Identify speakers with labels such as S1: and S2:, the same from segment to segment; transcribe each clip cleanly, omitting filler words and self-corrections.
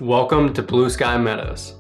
S1: Welcome to Blue Sky Meadows.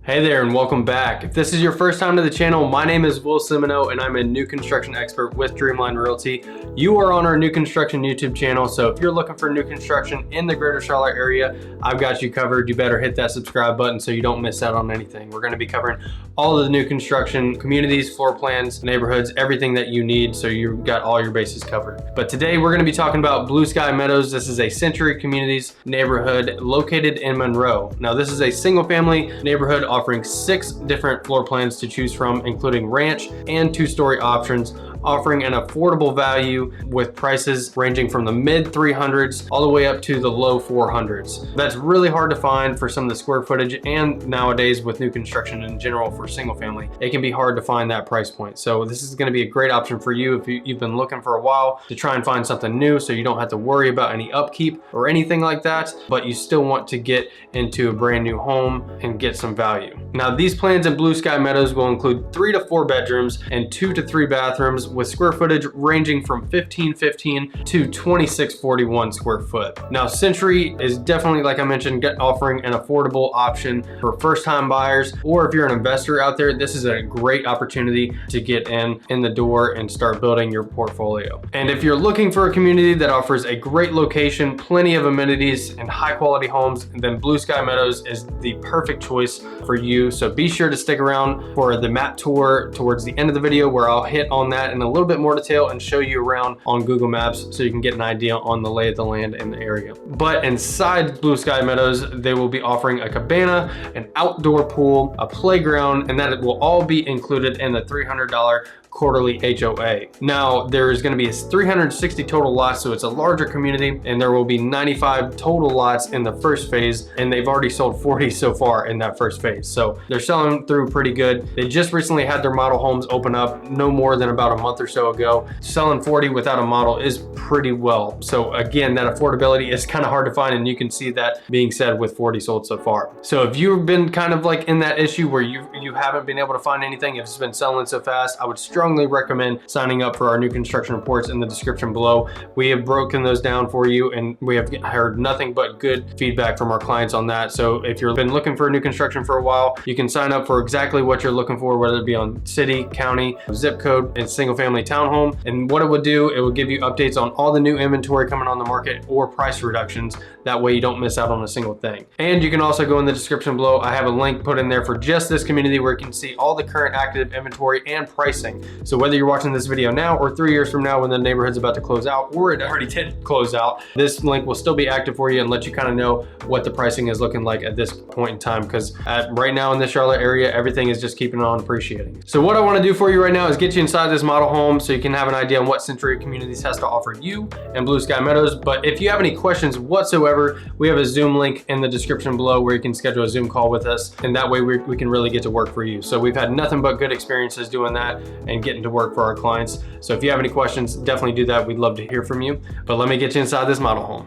S1: Hey there and welcome back. If this is your first time to the channel, my name is Will Simoneaux and I'm a new construction expert with Dreamline Realty. You are on our new construction YouTube channel, so if you're looking for new construction in the greater Charlotte area, I've got you covered. You better hit that subscribe button so you don't miss out on anything. We're going to be covering all of the new construction, communities, floor plans, neighborhoods, everything that you need, so you've got all your bases covered. But today we're going to be talking about Blue Sky Meadows. This is a Century Communities neighborhood located in Monroe. Now this is a single family neighborhood offering 6 different floor plans to choose from, including ranch and 2-story options, offering an affordable value with prices ranging from the mid 300s all the way up to the low 400s. That's really hard to find for some of the square footage, and nowadays with new construction in general for single family, it can be hard to find that price point. So this is going to be a great option for you if you've been looking for a while to try and find something new, so you don't have to worry about any upkeep or anything like that, but you still want to get into a brand new home and get some value. Now these plans in Blue Sky Meadows will include 3 to 4 bedrooms and 2 to 3 bathrooms with square footage ranging from 1515 to 2641 square foot. Now Century is definitely, like I mentioned, offering an affordable option for first-time buyers, or if you're an investor out there, this is a great opportunity to get in the door and start building your portfolio. And if you're looking for a community that offers a great location, plenty of amenities, and high-quality homes, then Blue Sky Meadows is the perfect choice for you. So be sure to stick around for the map tour towards the end of the video, where I'll hit on that in a little bit more detail and show you around on Google Maps so you can get an idea on the lay of the land in the area. But inside Blue Sky Meadows, they will be offering a cabana, an outdoor pool, a playground, and that will all be included in the $300 quarterly HOA. Now there's going to be 360 total lots, so it's a larger community, and there will be 95 total lots in the first phase, and they've already sold 40 so far in that first phase, so they're selling through pretty good. They just recently had their model homes open up no more than about a month or so ago. Selling 40 without a model is pretty well, so again, that affordability is kind of hard to find, and you can see that being said with 40 sold so far. So if you've been kind of like in that issue where you haven't been able to find anything, if it's been selling so fast, I would strongly recommend signing up for our new construction reports in the description below. We have broken those down for you, and we have heard nothing but good feedback from our clients on that. So if you've been looking for new construction for a while, you can sign up for exactly what you're looking for, whether it be on city, county, zip code, and single family townhome. And what it would do, it will give you updates on all the new inventory coming on the market or price reductions. That way you don't miss out on a single thing. And you can also go in the description below. I have a link put in there for just this community where you can see all the current active inventory and pricing. So whether you're watching this video now or 3 years from now when the neighborhood's about to close out, or it already did close out, this link will still be active for you and let you kind of know what the pricing is looking like at this point in time, because right now in the Charlotte area, everything is just keeping on appreciating. So what I want to do for you right now is get you inside this model home so you can have an idea on what Century Communities has to offer you and Blue Sky Meadows. But if you have any questions whatsoever, we have a Zoom link in the description below where you can schedule a Zoom call with us, and that way we can really get to work for you. So we've had nothing but good experiences doing that and getting to work for our clients. So if you have any questions, definitely do that. We'd love to hear from you. But let me get you inside this model home.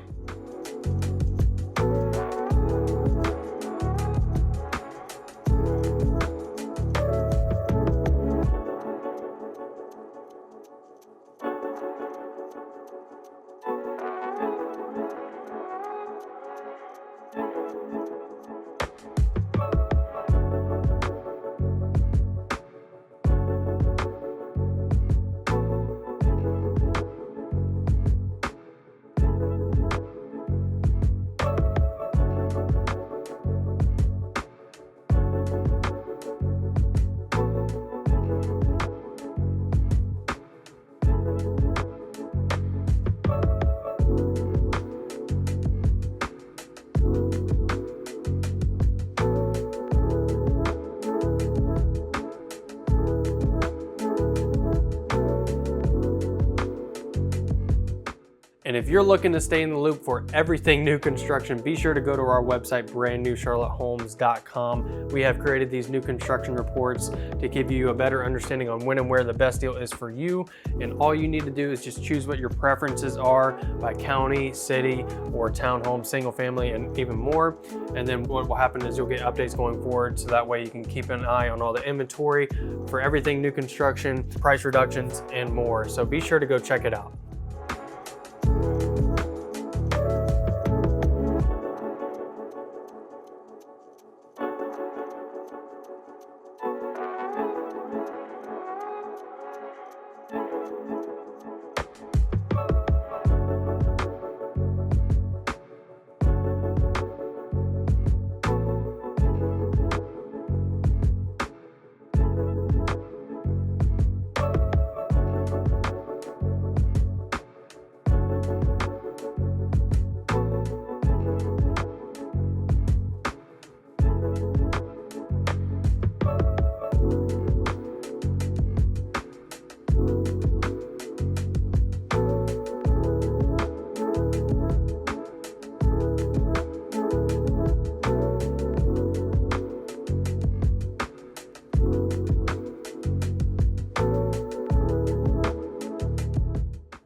S1: And if you're looking to stay in the loop for everything new construction, be sure to go to our website, brandnewcharlottehomes.com. We have created these new construction reports to give you a better understanding on when and where the best deal is for you. And all you need to do is just choose what your preferences are by county, city, or townhome, single family, and even more. And then what will happen is you'll get updates going forward, so that way you can keep an eye on all the inventory for everything new construction, price reductions, and more. So be sure to go check it out.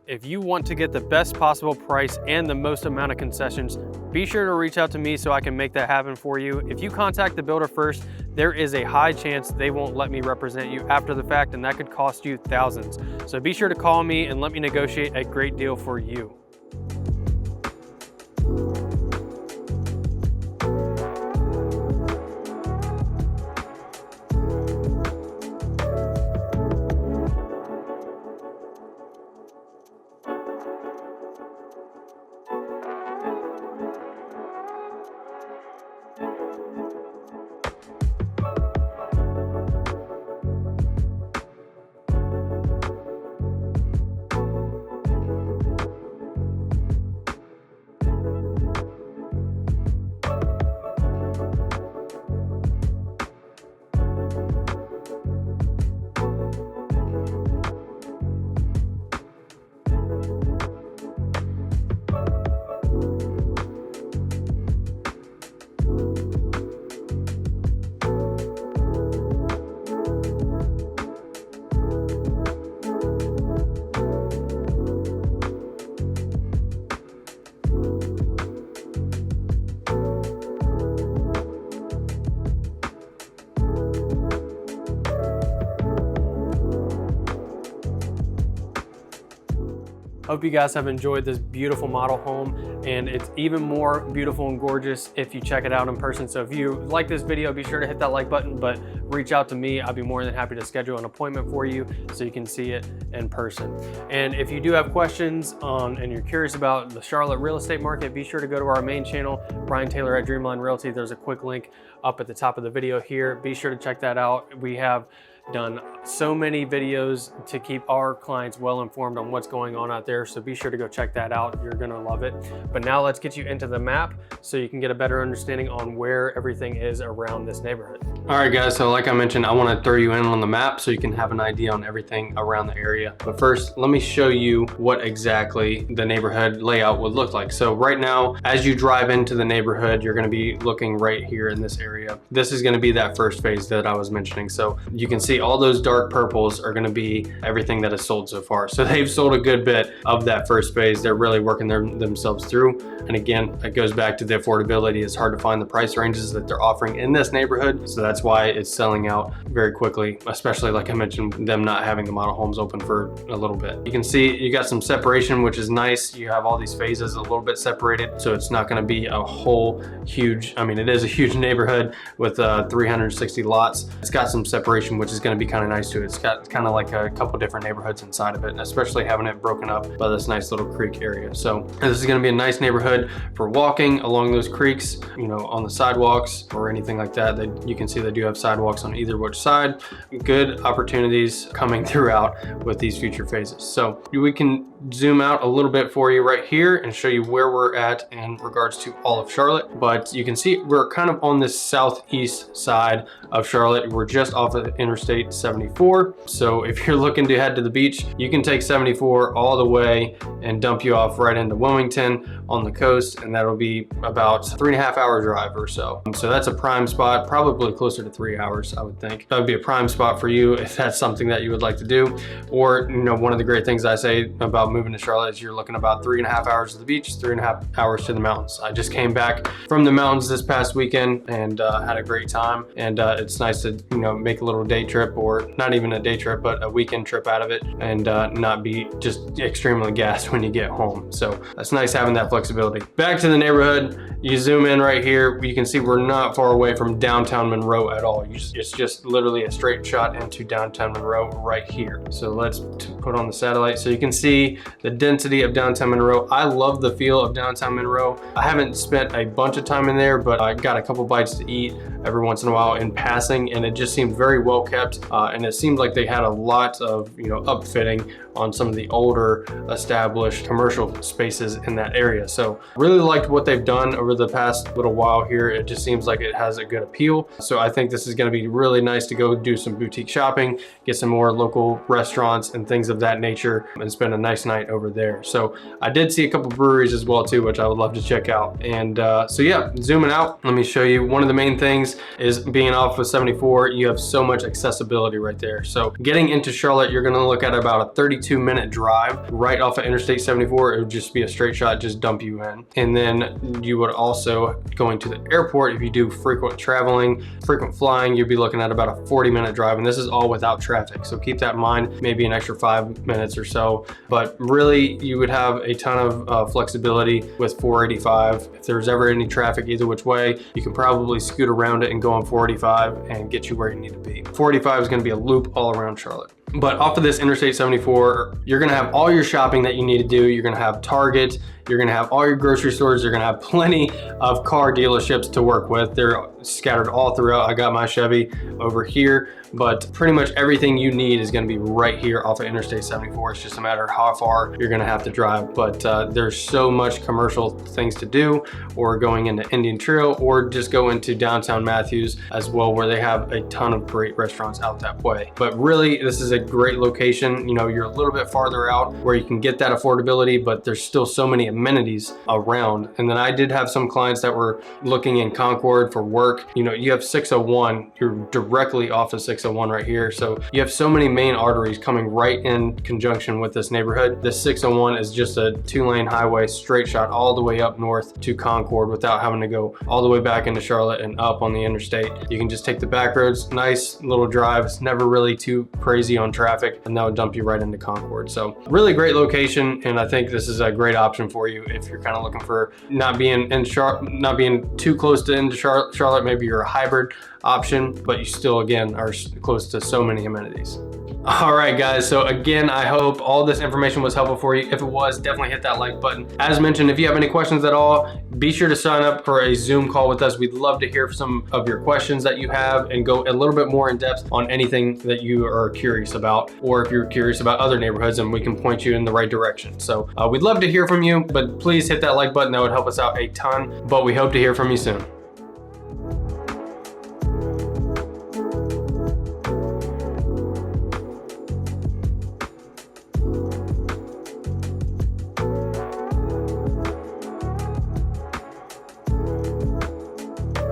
S1: If you want to get the best possible price and the most amount of concessions, be sure to reach out to me so I can make that happen for you. If you contact the builder first, there is a high chance they won't let me represent you after the fact, and that could cost you thousands. So be sure to call me and let me negotiate a great deal for you. Hope you guys have enjoyed this beautiful model home, and it's even more beautiful and gorgeous if you check it out in person. So if you like this video, be sure to hit that like button, but reach out to me. I'll be more than happy to schedule an appointment for you so you can see it in person. And if you do have questions and you're curious about the Charlotte real estate market, be sure to go to our main channel, Brian Taylor at Dreamline Realty. There's a quick link up at the top of the video here. Be sure to check that out. We have done so many videos to keep our clients well informed on what's going on out there, so be sure to go check that out. You're gonna love it. But now let's get you into the map so you can get a better understanding on where everything is around this neighborhood. All right guys, so like I mentioned, I want to throw you in on the map so you can have an idea on everything around the area. But first, let me show you what exactly the neighborhood layout would look like. So right now, as you drive into the neighborhood, you're going to be looking right here in this area. This is going to be that first phase that I was mentioning. So you can see all those dark purples are going to be everything that is sold so far. So they've sold a good bit of that first phase. They're really working themselves through. And again, it goes back to the affordability. It's hard to find the price ranges that they're offering in this neighborhood. So that's why it's selling out very quickly, especially like I mentioned, them not having the model homes open for a little bit. You can see you got some separation, which is nice. You have all these phases a little bit separated. So it's not going to be a whole huge, I mean, it is a huge neighborhood with 360 lots. It's got some separation, which is going to be kind of nice too. It's got kind of like a couple different neighborhoods inside of it, and especially having it broken up by this nice little creek area. So this is going to be a nice neighborhood for walking along those creeks, you know, on the sidewalks or anything like that. You can see they do have sidewalks on either which side. Good opportunities coming throughout with these future phases. So we can zoom out a little bit for you right here and show you where we're at in regards to all of Charlotte. But you can see we're kind of on this southeast side of Charlotte. We're just off of Interstate 75. 74. So if you're looking to head to the beach, you can take 74 all the way and dump you off right into Wilmington on the coast, and that'll be about 3.5 hour drive or so. So that's a prime spot, probably closer to 3 hours, I would think. That would be a prime spot for you if that's something that you would like to do. Or, you know, one of the great things I say about moving to Charlotte is you're looking about 3.5 hours to the beach, 3.5 hours to the mountains. I just came back from the mountains this past weekend and had a great time. And it's nice to, you know, make a little day trip, or not even a day trip, but a weekend trip out of it, and not be just extremely gassed when you get home. So that's nice having that flexibility. Back to the neighborhood, you zoom in right here, you can see we're not far away from downtown Monroe at all. It's just literally a straight shot into downtown Monroe right here. So let's put on the satellite so you can see the density of downtown Monroe. I love the feel of downtown Monroe. I haven't spent a bunch of time in there, but I got a couple bites to eat every once in a while in passing, and it just seemed very well kept, and it seemed like they had a lot of, you know, upfitting on some of the older established commercial spaces in that area. So really liked what they've done over the past little while here. It just seems like it has a good appeal. So I think this is going to be really nice to go do some boutique shopping, get some more local restaurants and things of that nature, and spend a nice night over there. So I did see a couple breweries as well too, which I would love to check out. And so yeah, zooming out, let me show you one of the main things is being off with 74. You have so much accessibility right there. So getting into Charlotte, you're going to look at about a 32-minute drive right off of Interstate 74. It would just be a straight shot, just dump you in. And then you would also, going to the airport, if you do frequent traveling, frequent flying, you'd be looking at about a 40-minute drive. And this is all without traffic. So keep that in mind, maybe an extra 5 minutes or so. But really, you would have a ton of flexibility with 485. If there's ever any traffic either which way, you can probably scoot around it and go on 485 and get you where you need to be. 485 is going to be a loop all around Charlotte. But off of this Interstate 74, you're gonna have all your shopping that you need to do. You're gonna have Target, you're gonna have all your grocery stores, you're gonna have plenty of car dealerships to work with. They're scattered all throughout. I got my Chevy over here, but pretty much everything you need is gonna be right here off of Interstate 74. It's just a matter of how far you're gonna have to drive. But there's so much commercial things to do, or going into Indian Trail, or just go into downtown Matthews as well, where they have a ton of great restaurants out that way. But really, this is a great location. You know, you're a little bit farther out where you can get that affordability, but there's still so many amenities around. And then I did have some clients that were looking in Concord for work. You know, you have 601, you're directly off of 601 right here. So you have so many main arteries coming right in conjunction with this neighborhood. This 601 is just a 2-lane highway, straight shot all the way up north to Concord without having to go all the way back into Charlotte and up on the interstate. You can just take the back roads, nice little drive. It's never really too crazy on traffic, and that would dump you right into Concord. So really great location, and I think this is a great option for you if you're kind of looking for not being too close to into Charlotte. Maybe you're a hybrid option, but you still, again, are close to so many amenities. All right, guys. So again, I hope all this information was helpful for you. If it was, definitely hit that like button. As mentioned, if you have any questions at all, be sure to sign up for a Zoom call with us. We'd love to hear some of your questions that you have and go a little bit more in depth on anything that you are curious about, or if you're curious about other neighborhoods, and we can point you in the right direction. So we'd love to hear from you, but please hit that like button. That would help us out a ton, but we hope to hear from you soon.